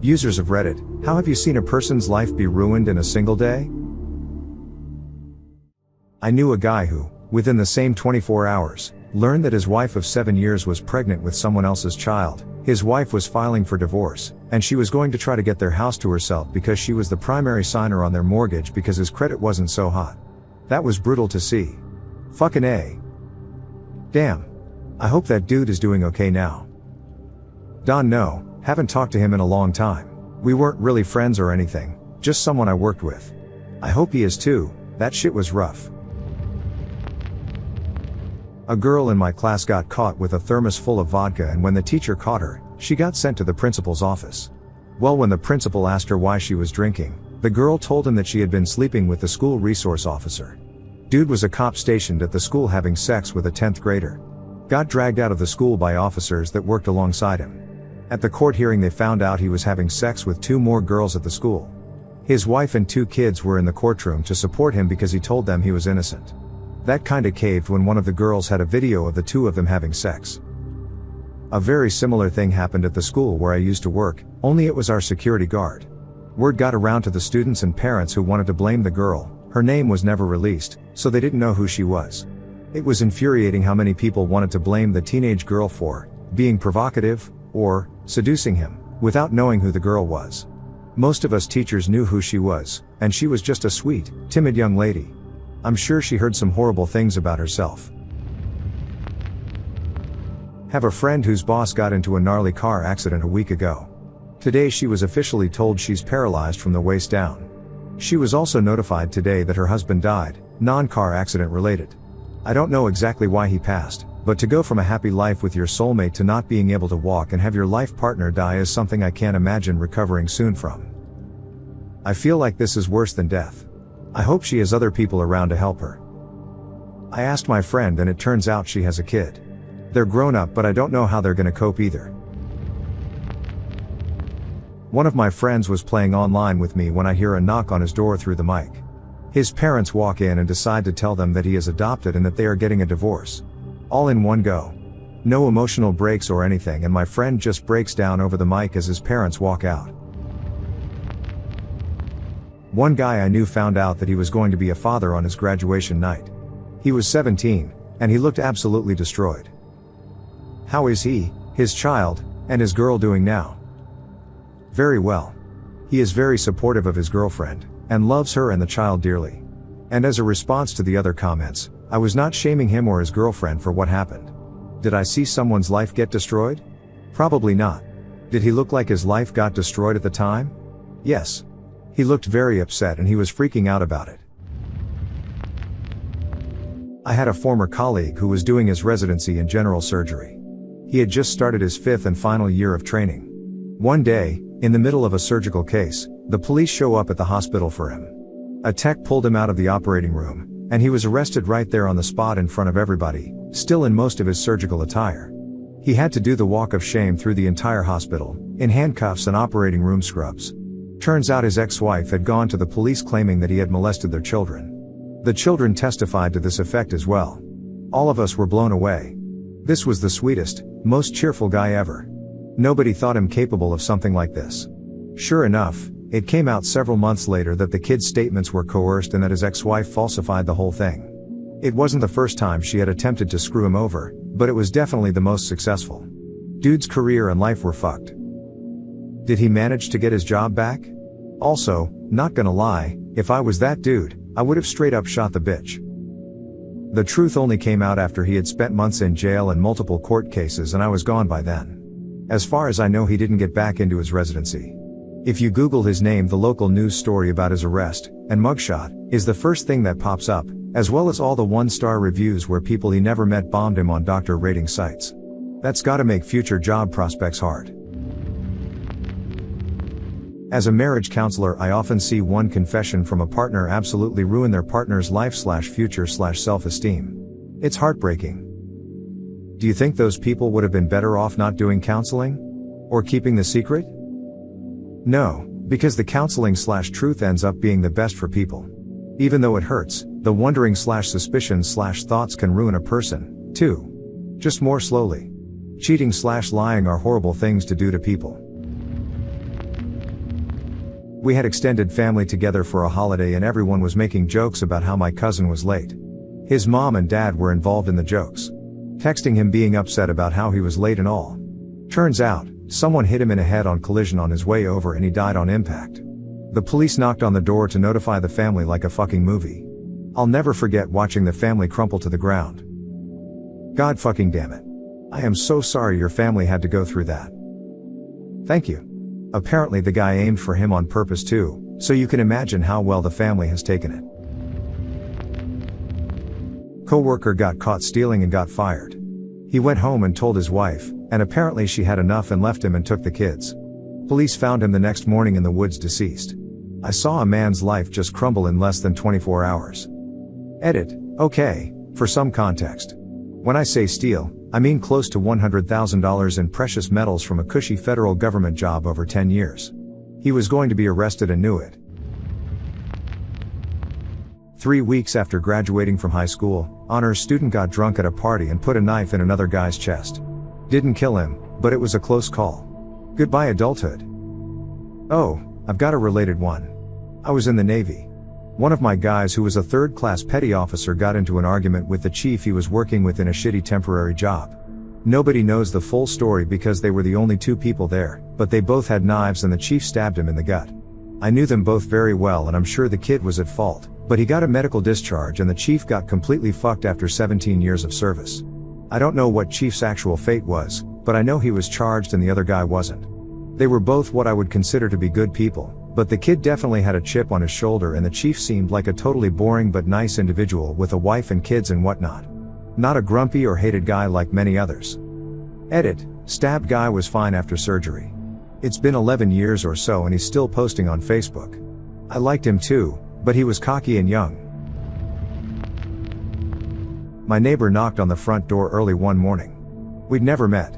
Users of Reddit, how have you seen a person's life be ruined in a single day? I knew a guy who, within the same 24 hours, learned that his wife of 7 years was pregnant with someone else's child. His wife was filing for divorce, and she was going to try to get their house to herself because she was the primary signer on their mortgage because his credit wasn't so hot. That was brutal to see. Fucking A. Damn. I hope that dude is doing okay now. Don, no, haven't talked to him in a long time. We weren't really friends or anything, just someone I worked with. I hope he is too, that shit was rough. A girl in my class got caught with a thermos full of vodka, and when the teacher caught her, she got sent to the principal's office. Well, when the principal asked her why she was drinking, the girl told him that she had been sleeping with the school resource officer. Dude was a cop stationed at the school having sex with a 10th grader. Got dragged out of the school by officers that worked alongside him. At the court hearing, they found out he was having sex with 2 more girls at the school. His wife and 2 kids were in the courtroom to support him because he told them he was innocent. That kinda caved when one of the girls had a video of the 2 of them having sex. A very similar thing happened at the school where I used to work, only it was our security guard. Word got around to the students and parents who wanted to blame the girl. Her name was never released, so they didn't know who she was. It was infuriating how many people wanted to blame the teenage girl for being provocative or seducing him, without knowing who the girl was. Most of us teachers knew who she was, and she was just a sweet, timid young lady. I'm sure she heard some horrible things about herself. Have a friend whose boss got into a gnarly car accident a week ago. Today she was officially told she's paralyzed from the waist down. She was also notified today that her husband died, non-car accident related. I don't know exactly why he passed, but to go from a happy life with your soulmate to not being able to walk and have your life partner die is something I can't imagine recovering soon from. I feel like this is worse than death. I hope she has other people around to help her. I asked my friend and it turns out she has a kid. They're grown up, but I don't know how they're gonna cope either. One of my friends was playing online with me when I hear a knock on his door through the mic. His parents walk in and decide to tell them that he is adopted and that they are getting a divorce. All in one go. No emotional breaks or anything, and my friend just breaks down over the mic as his parents walk out. One guy I knew found out that he was going to be a father on his graduation night. He was 17, and he looked absolutely destroyed. How is he, his child, and his girl doing now? Very well. He is very supportive of his girlfriend, and loves her and the child dearly. And as a response to the other comments, I was not shaming him or his girlfriend for what happened. Did I see someone's life get destroyed? Probably not. Did he look like his life got destroyed at the time? Yes. He looked very upset and he was freaking out about it. I had a former colleague who was doing his residency in general surgery. He had just started his 5th and final year of training. One day, in the middle of a surgical case, the police show up at the hospital for him. A tech pulled him out of the operating room, and he was arrested right there on the spot in front of everybody, still in most of his surgical attire. He had to do the walk of shame through the entire hospital, in handcuffs and operating room scrubs. Turns out his ex-wife had gone to the police claiming that he had molested their children. The children testified to this effect as well. All of us were blown away. This was the sweetest, most cheerful guy ever. Nobody thought him capable of something like this. Sure enough, it came out several months later that the kid's statements were coerced and that his ex-wife falsified the whole thing. It wasn't the first time she had attempted to screw him over, but it was definitely the most successful. Dude's career and life were fucked. Did he manage to get his job back? Also, not gonna lie, if I was that dude, I would have straight up shot the bitch. The truth only came out after he had spent months in jail and multiple court cases, and I was gone by then. As far as I know, he didn't get back into his residency. If you Google his name, the local news story about his arrest and mugshot is the first thing that pops up, as well as all the 1-star reviews where people he never met bombed him on doctor rating sites. That's gotta make future job prospects hard. As a marriage counselor, I often see one confession from a partner absolutely ruin their partner's life/future/self-esteem. It's heartbreaking. Do you think those people would have been better off not doing counseling? Or keeping the secret? No, because the counseling/truth ends up being the best for people. Even though it hurts, the wondering/suspicion/thoughts can ruin a person, too. Just more slowly. Cheating/lying are horrible things to do to people. We had extended family together for a holiday and everyone was making jokes about how my cousin was late. His mom and dad were involved in the jokes, texting him being upset about how he was late and all. Turns out, someone hit him in a head-on collision on his way over and he died on impact. The police knocked on the door to notify the family like a fucking movie. I'll never forget watching the family crumple to the ground. God fucking damn it. I am so sorry your family had to go through that. Thank you. Apparently the guy aimed for him on purpose too, so you can imagine how well the family has taken it. Coworker got caught stealing and got fired. He went home and told his wife, and apparently she had enough and left him and took the kids. Police found him the next morning in the woods deceased. I saw a man's life just crumble in less than 24 hours. Edit. Okay, for some context. When I say steal, I mean close to $100,000 in precious metals from a cushy federal government job over 10 years. He was going to be arrested and knew it. 3 weeks after graduating from high school, honors student got drunk at a party and put a knife in another guy's chest. Didn't kill him, but it was a close call. Goodbye adulthood. Oh, I've got a related one. I was in the Navy. One of my guys who was a third-class petty officer got into an argument with the chief he was working with in a shitty temporary job. Nobody knows the full story because they were the only two people there, but they both had knives and the chief stabbed him in the gut. I knew them both very well and I'm sure the kid was at fault, but he got a medical discharge and the chief got completely fucked after 17 years of service. I don't know what chief's actual fate was, but I know he was charged and the other guy wasn't. They were both what I would consider to be good people, but the kid definitely had a chip on his shoulder and the chief seemed like a totally boring but nice individual with a wife and kids and whatnot. Not a grumpy or hated guy like many others. Edit. Stabbed guy was fine after surgery. It's been 11 years or so and he's still posting on Facebook. I liked him too, but he was cocky and young. My neighbor knocked on the front door early one morning. We'd never met.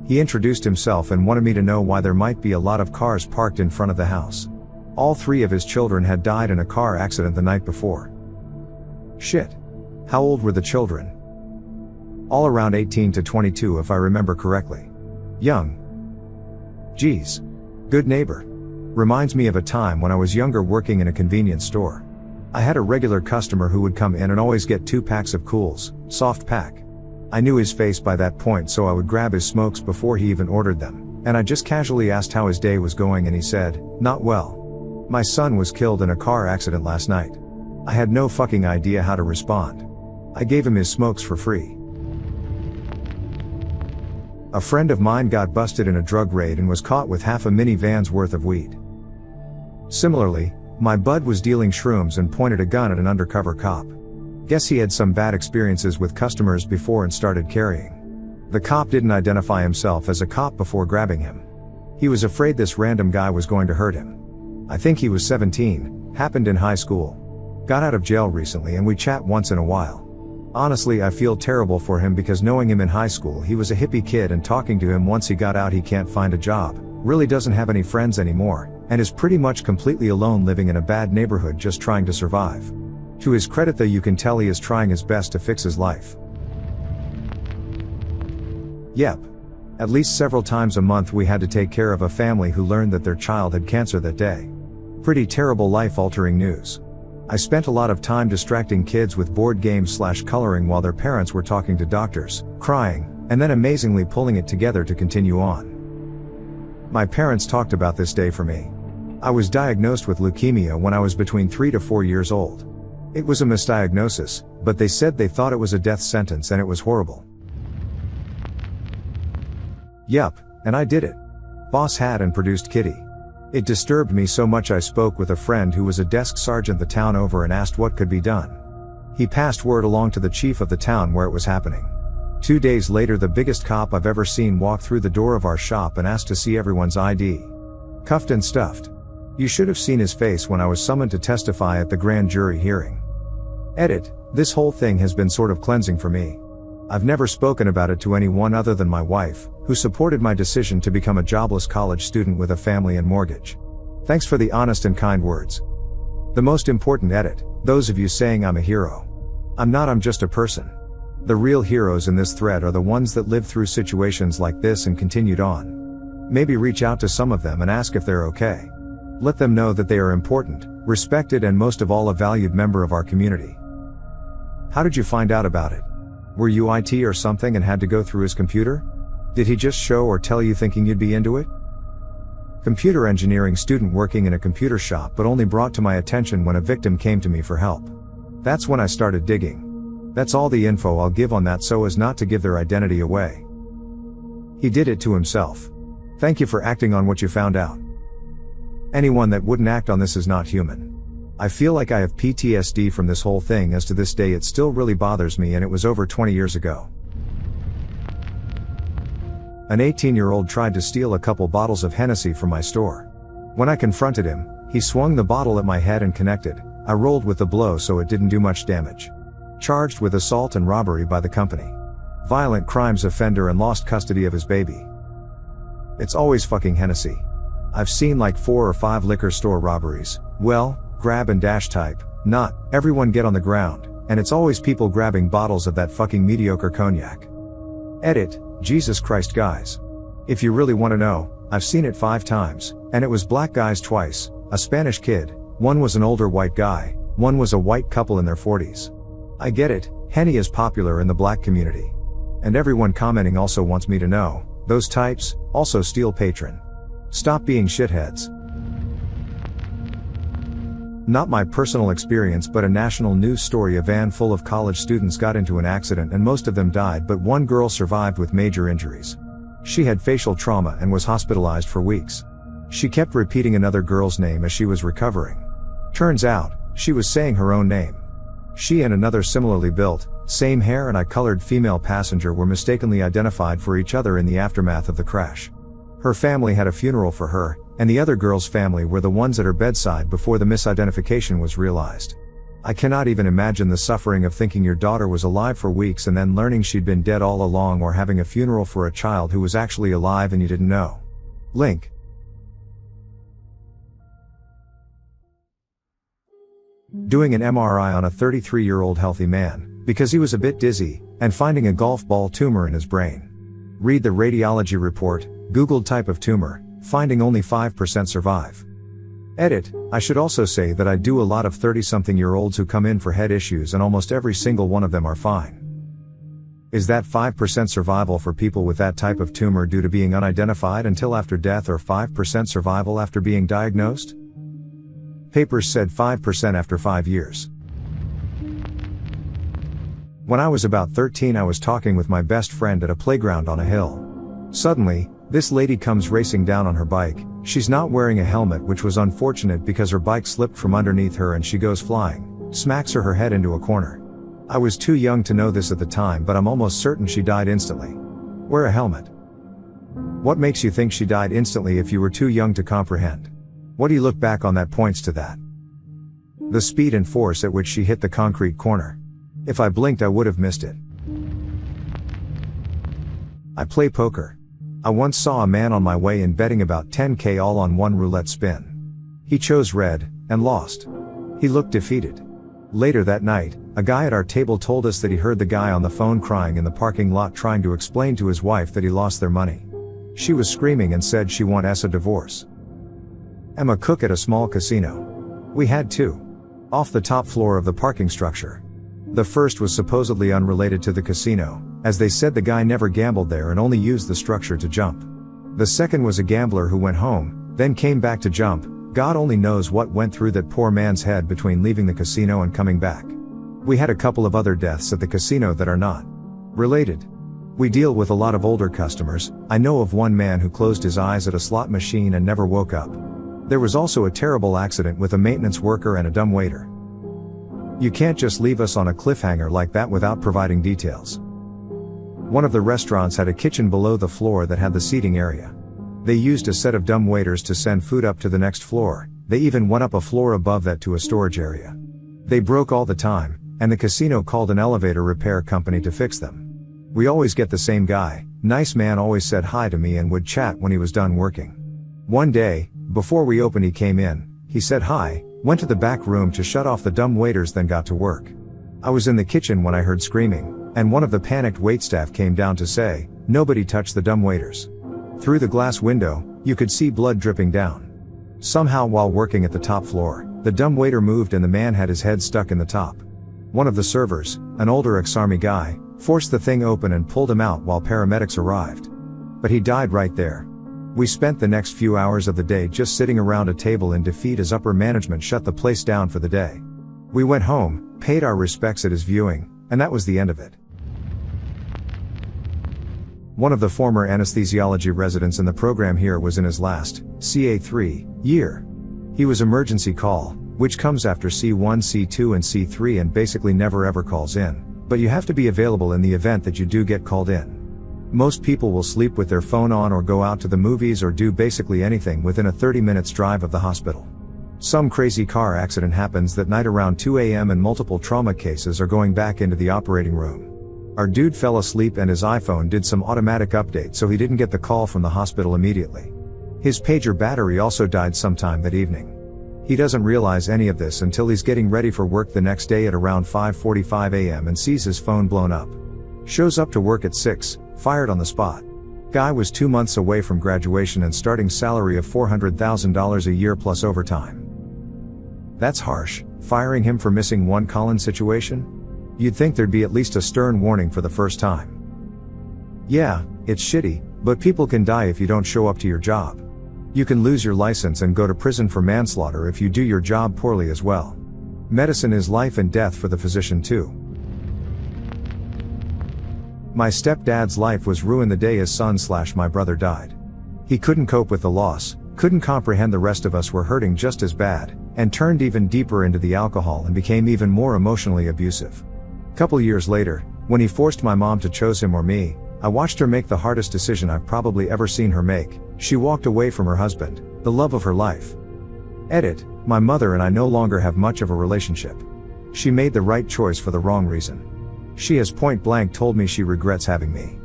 He introduced himself and wanted me to know why there might be a lot of cars parked in front of the house. All 3 of his children had died in a car accident the night before. Shit. How old were the children? All around 18 to 22 if I remember correctly. Young. Geez. Good neighbor. Reminds me of a time when I was younger working in a convenience store. I had a regular customer who would come in and always get 2 packs of Cools, soft pack. I knew his face by that point so I would grab his smokes before he even ordered them, and I just casually asked how his day was going and he said, "Not well. My son was killed in a car accident last night." I had no fucking idea how to respond. I gave him his smokes for free. A friend of mine got busted in a drug raid and was caught with half a minivan's worth of weed. Similarly, my bud was dealing shrooms and pointed a gun at an undercover cop. Guess he had some bad experiences with customers before and started carrying. The cop didn't identify himself as a cop before grabbing him. He was afraid this random guy was going to hurt him. I think he was 17, happened in high school. Got out of jail recently and we chat once in a while. Honestly, I feel terrible for him because knowing him in high school he was a hippie kid and talking to him once he got out he can't find a job, really doesn't have any friends anymore, and is pretty much completely alone living in a bad neighborhood just trying to survive. To his credit though you can tell he is trying his best to fix his life. Yep. At least several times a month we had to take care of a family who learned that their child had cancer that day. Pretty terrible life-altering news. I spent a lot of time distracting kids with board games / coloring while their parents were talking to doctors, crying, and then amazingly pulling it together to continue on. My parents talked about this day for me. I was diagnosed with leukemia when I was between 3 to 4 years old. It was a misdiagnosis, but they said they thought it was a death sentence and it was horrible. Yup, and I did it. Boss had and produced Kitty. It disturbed me so much I spoke with a friend who was a desk sergeant the town over and asked what could be done. He passed word along to the chief of the town where it was happening. 2 days later the biggest cop I've ever seen walked through the door of our shop and asked to see everyone's ID. Cuffed and stuffed. You should have seen his face when I was summoned to testify at the grand jury hearing. Edit. This whole thing has been sort of cleansing for me. I've never spoken about it to anyone other than my wife, who supported my decision to become a jobless college student with a family and mortgage. Thanks for the honest and kind words. The most important edit, those of you saying I'm a hero. I'm not, I'm just a person. The real heroes in this thread are the ones that lived through situations like this and continued on. Maybe reach out to some of them and ask if they're okay. Let them know that they are important, respected, and most of all a valued member of our community. How did you find out about it? Were you IT or something and had to go through his computer? Did he just show or tell you thinking you'd be into it? Computer engineering student working in a computer shop, but only brought to my attention when a victim came to me for help. That's when I started digging. That's all the info I'll give on that so as not to give their identity away. He did it to himself. Thank you for acting on what you found out. Anyone that wouldn't act on this is not human. I feel like I have PTSD from this whole thing, as to this day it still really bothers me, and it was over 20 years ago. An 18-year-old tried to steal a couple bottles of Hennessy from my store. When I confronted him, he swung the bottle at my head and connected. I rolled with the blow so it didn't do much damage. Charged with assault and robbery by the company. Violent crimes offender and lost custody of his baby. It's always fucking Hennessy. I've seen like 4 or 5 liquor store robberies. Well, grab and dash type, not everyone get on the ground, and it's always people grabbing bottles of that fucking mediocre cognac. Edit, Jesus Christ guys. If you really want to know, I've seen it 5 times, and it was black guys twice, a Spanish kid, one was an older white guy, one was a white couple in their 40s. I get it, Henny is popular in the black community. And everyone commenting also wants me to know, those types, also steal patron. Stop being shitheads. Not my personal experience, but a national news story. A van full of college students got into an accident and most of them died, but one girl survived with major injuries. She had facial trauma and was hospitalized for weeks. She kept repeating another girl's name as she was recovering. Turns out, she was saying her own name. She and another similarly built, same hair and eye-colored female passenger were mistakenly identified for each other in the aftermath of the crash. Her family had a funeral for her, and the other girl's family were the ones at her bedside before the misidentification was realized. I cannot even imagine the suffering of thinking your daughter was alive for weeks and then learning she'd been dead all along, or having a funeral for a child who was actually alive and you didn't know. Link. Doing an MRI on a 33-year-old healthy man, because he was a bit dizzy, and finding a golf ball tumor in his brain. Read the radiology report, Googled type of tumor, finding only 5% survive. Edit, I should also say that I do a lot of 30-something-year-olds who come in for head issues and almost every single one of them are fine. Is that 5% survival for people with that type of tumor due to being unidentified until after death, or 5% survival after being diagnosed? Papers said 5% after 5 years. When I was about 13, I was talking with my best friend at a playground on a hill. Suddenly, this lady comes racing down on her bike. She's not wearing a helmet, which was unfortunate because her bike slipped from underneath her and she goes flying, smacks her head into a corner. I was too young to know this at the time, but I'm almost certain she died instantly. Wear a helmet. What makes you think she died instantly if you were too young to comprehend? What do you look back on that points to that? The speed and force at which she hit the concrete corner. If I blinked I would have missed it. I play poker. I once saw a man on my way in betting about 10K all on one roulette spin. He chose red, and lost. He looked defeated. Later that night, a guy at our table told us that he heard the guy on the phone crying in the parking lot trying to explain to his wife that he lost their money. She was screaming and said she wants a divorce. I'm a cook at a small casino. We had 2. Off the top floor of the parking structure. The first was supposedly unrelated to the casino, as they said the guy never gambled there and only used the structure to jump. The second was a gambler who went home, then came back to jump. God only knows what went through that poor man's head between leaving the casino and coming back. We had a couple of other deaths at the casino that are not related. We deal with a lot of older customers. I know of one man who closed his eyes at a slot machine and never woke up. There was also a terrible accident with a maintenance worker and a dumb waiter. You can't just leave us on a cliffhanger like that without providing details. One of the restaurants had a kitchen below the floor that had the seating area. They used a set of dumb waiters to send food up to the next floor. They even went up a floor above that to a storage area. They broke all the time, and the casino called an elevator repair company to fix them. We always get the same guy. Nice man, always said hi to me and would chat when he was done working. One day, before we opened, he came in, he said hi, went to the back room to shut off the dumb waiters, then got to work. I was in the kitchen when I heard screaming, and one of the panicked waitstaff came down to say, nobody touched the dumb waiters. Through the glass window, you could see blood dripping down. Somehow while working at the top floor, the dumbwaiter moved and the man had his head stuck in the top. One of the servers, an older ex-army guy, forced the thing open and pulled him out while paramedics arrived. But he died right there. We spent the next few hours of the day just sitting around a table in defeat as upper management shut the place down for the day. We went home, paid our respects at his viewing, and that was the end of it. One of the former anesthesiology residents in the program here was in his last, CA3, year. He was emergency call, which comes after C1, C2 and C3 and basically never ever calls in, but you have to be available in the event that you do get called in. Most people will sleep with their phone on or go out to the movies or do basically anything within a 30 minutes drive of the hospital. Some crazy car accident happens that night around 2 a.m. and multiple trauma cases are going back into the operating room. Our dude fell asleep and his iPhone did some automatic update so he didn't get the call from the hospital immediately. His pager battery also died sometime that evening. He doesn't realize any of this until he's getting ready for work the next day at around 5:45 a.m. and sees his phone blown up. Shows up to work at 6, fired on the spot. Guy was 2 months away from graduation and starting salary of $400,000 a year plus overtime. That's harsh, firing him for missing one call-in situation? You'd think there'd be at least a stern warning for the first time. Yeah, it's shitty, but people can die if you don't show up to your job. You can lose your license and go to prison for manslaughter if you do your job poorly as well. Medicine is life and death for the physician too. My stepdad's life was ruined the day his son/my brother died. He couldn't cope with the loss, couldn't comprehend the rest of us were hurting just as bad, and turned even deeper into the alcohol and became even more emotionally abusive. Couple years later, when he forced my mom to choose him or me, I watched her make the hardest decision I've probably ever seen her make. She walked away from her husband, the love of her life. Edit, my mother and I no longer have much of a relationship. She made the right choice for the wrong reason. She has point blank told me she regrets having me.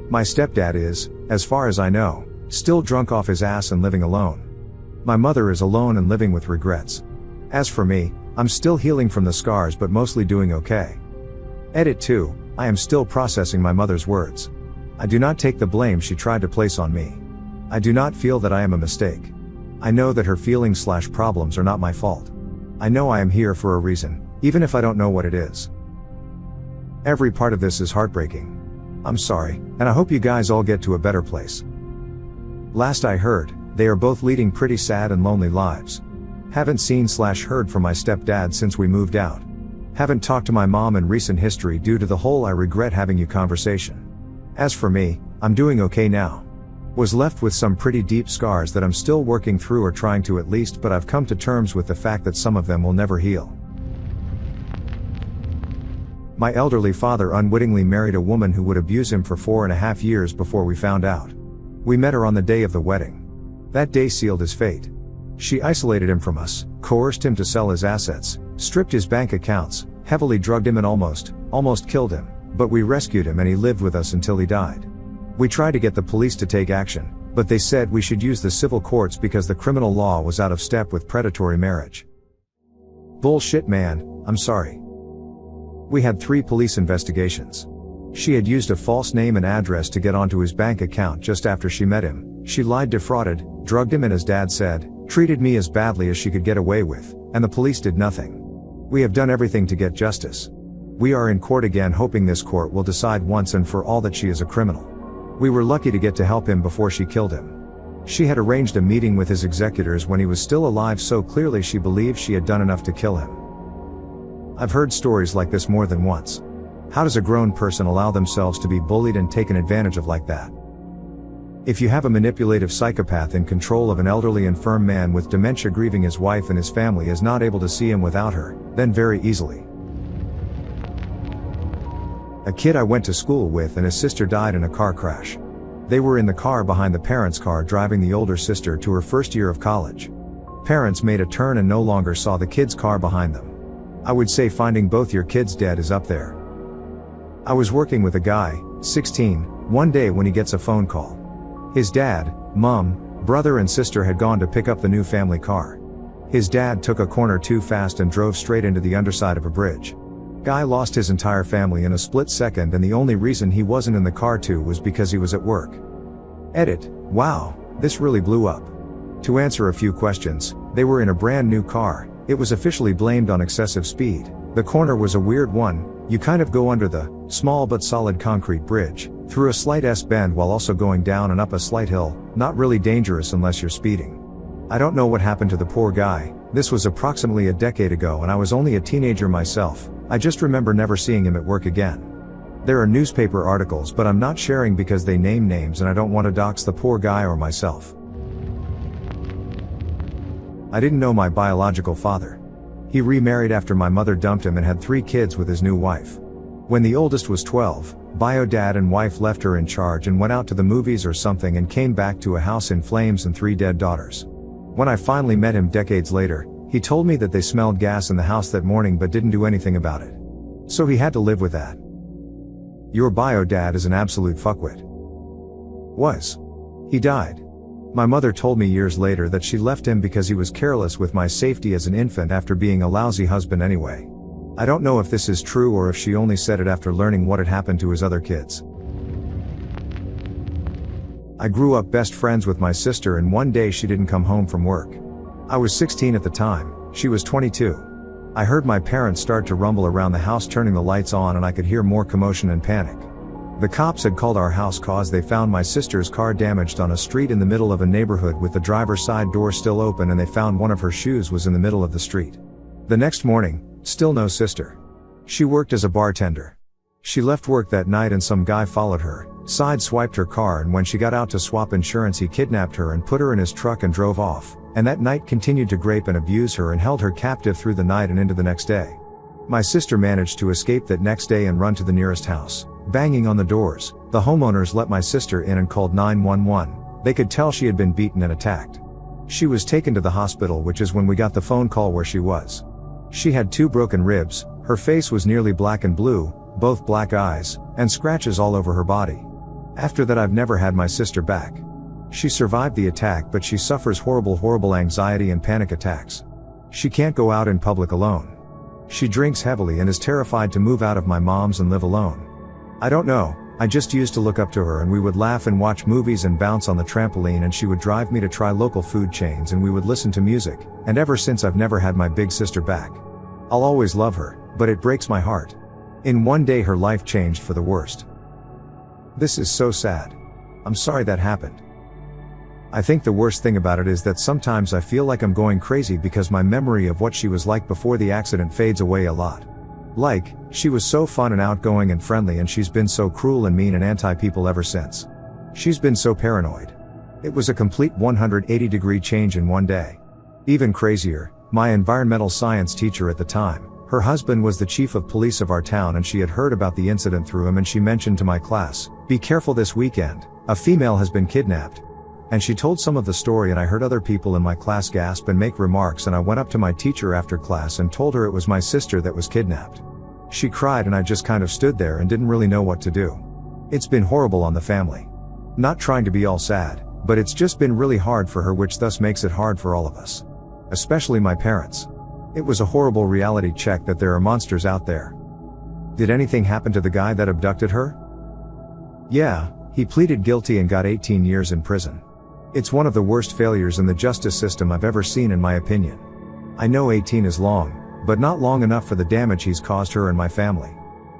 My stepdad is, as far as I know, still drunk off his ass and living alone. My mother is alone and living with regrets. As for me, I'm still healing from the scars but mostly doing okay. Edit 2, I am still processing my mother's words. I do not take the blame she tried to place on me. I do not feel that I am a mistake. I know that her feelings/problems are not my fault. I know I am here for a reason, even if I don't know what it is. Every part of this is heartbreaking. I'm sorry, and I hope you guys all get to a better place. Last I heard, they are both leading pretty sad and lonely lives. Haven't seen/heard from my stepdad since we moved out. Haven't talked to my mom in recent history due to the whole I regret having you conversation. As for me, I'm doing okay now. Was left with some pretty deep scars that I'm still working through or trying to at least, but I've come to terms with the fact that some of them will never heal. My elderly father unwittingly married a woman who would abuse him for 4.5 years before we found out. We met her on the day of the wedding. That day sealed his fate. She isolated him from us, coerced him to sell his assets, stripped his bank accounts, heavily drugged him and almost killed him, but we rescued him and he lived with us until he died. We tried to get the police to take action, but they said we should use the civil courts because the criminal law was out of step with predatory marriage. Bullshit, man, I'm sorry. We had 3 police investigations. She had used a false name and address to get onto his bank account just after she met him. She lied, defrauded, drugged him and, as Dad said, treated me as badly as she could get away with, and the police did nothing. We have done everything to get justice. We are in court again hoping this court will decide once and for all that she is a criminal. We were lucky to get to help him before she killed him. She had arranged a meeting with his executors when he was still alive, so clearly she believed she had done enough to kill him. I've heard stories like this more than once. How does a grown person allow themselves to be bullied and taken advantage of like that? If you have a manipulative psychopath in control of an elderly infirm man with dementia grieving his wife and his family is not able to see him without her, then very easily. A kid I went to school with and his sister died in a car crash. They were in the car behind the parents' car driving the older sister to her first year of college. Parents made a turn and no longer saw the kid's car behind them. I would say finding both your kids dead is up there. I was working with a guy, 16, one day when he gets a phone call. His dad, mom, brother and sister had gone to pick up the new family car. His dad took a corner too fast and drove straight into the underside of a bridge. Guy lost his entire family in a split second, and the only reason he wasn't in the car too was because he was at work. Edit, wow, this really blew up. To answer a few questions, they were in a brand new car. It was officially blamed on excessive speed. The corner was a weird one. You kind of go under the small but solid concrete bridge, through a slight S-bend while also going down and up a slight hill, not really dangerous unless you're speeding. I don't know what happened to the poor guy. This was approximately a decade ago and I was only a teenager myself. I just remember never seeing him at work again. There are newspaper articles, but I'm not sharing because they name names and I don't want to dox the poor guy or myself. I didn't know my biological father. He remarried after my mother dumped him and had 3 kids with his new wife. When the oldest was 12, bio dad and wife left her in charge and went out to the movies or something and came back to a house in flames and 3 dead daughters. When I finally met him decades later, he told me that they smelled gas in the house that morning but didn't do anything about it. So he had to live with that. Your bio dad is an absolute fuckwit. Was. He died. My mother told me years later that she left him because he was careless with my safety as an infant after being a lousy husband anyway. I don't know if this is true or if she only said it after learning what had happened to his other kids. I grew up best friends with my sister and one day she didn't come home from work. I was 16 at the time, she was 22. I heard my parents start to rumble around the house turning the lights on and I could hear more commotion and panic. The cops had called our house cause they found my sister's car damaged on a street in the middle of a neighborhood with the driver's side door still open and they found one of her shoes was in the middle of the street. The next morning, still no sister. She worked as a bartender. She left work that night and some guy followed her, side-swiped her car and when she got out to swap insurance he kidnapped her and put her in his truck and drove off, and that night continued to grape and abuse her and held her captive through the night and into the next day. My sister managed to escape that next day and run to the nearest house. Banging on the doors, the homeowners let my sister in and called 911. They could tell she had been beaten and attacked. She was taken to the hospital, which is when we got the phone call where she was. She had 2 broken ribs, her face was nearly black and blue, both black eyes, and scratches all over her body. After that I've never had my sister back. She survived the attack but she suffers horrible anxiety and panic attacks. She can't go out in public alone. She drinks heavily and is terrified to move out of my mom's and live alone. I don't know, I just used to look up to her and we would laugh and watch movies and bounce on the trampoline and she would drive me to try local food chains and we would listen to music, and ever since I've never had my big sister back. I'll always love her, but it breaks my heart. In one day her life changed for the worst. This is so sad. I'm sorry that happened. I think the worst thing about it is that sometimes I feel like I'm going crazy because my memory of what she was like before the accident fades away a lot. Like, she was so fun and outgoing and friendly and she's been so cruel and mean and anti-people ever since. She's been so paranoid. It was a complete 180-degree change in one day. Even crazier, my environmental science teacher at the time, her husband was the chief of police of our town and she had heard about the incident through him and she mentioned to my class, "Be careful this weekend, a female has been kidnapped." And she told some of the story and I heard other people in my class gasp and make remarks and I went up to my teacher after class and told her it was my sister that was kidnapped. She cried and I just kind of stood there and didn't really know what to do. It's been horrible on the family. Not trying to be all sad, but it's just been really hard for her, which thus makes it hard for all of us. Especially my parents. It was a horrible reality check that there are monsters out there. Did anything happen to the guy that abducted her? Yeah, he pleaded guilty and got 18 years in prison. It's one of the worst failures in the justice system I've ever seen in my opinion. I know 18 is long, but not long enough for the damage he's caused her and my family.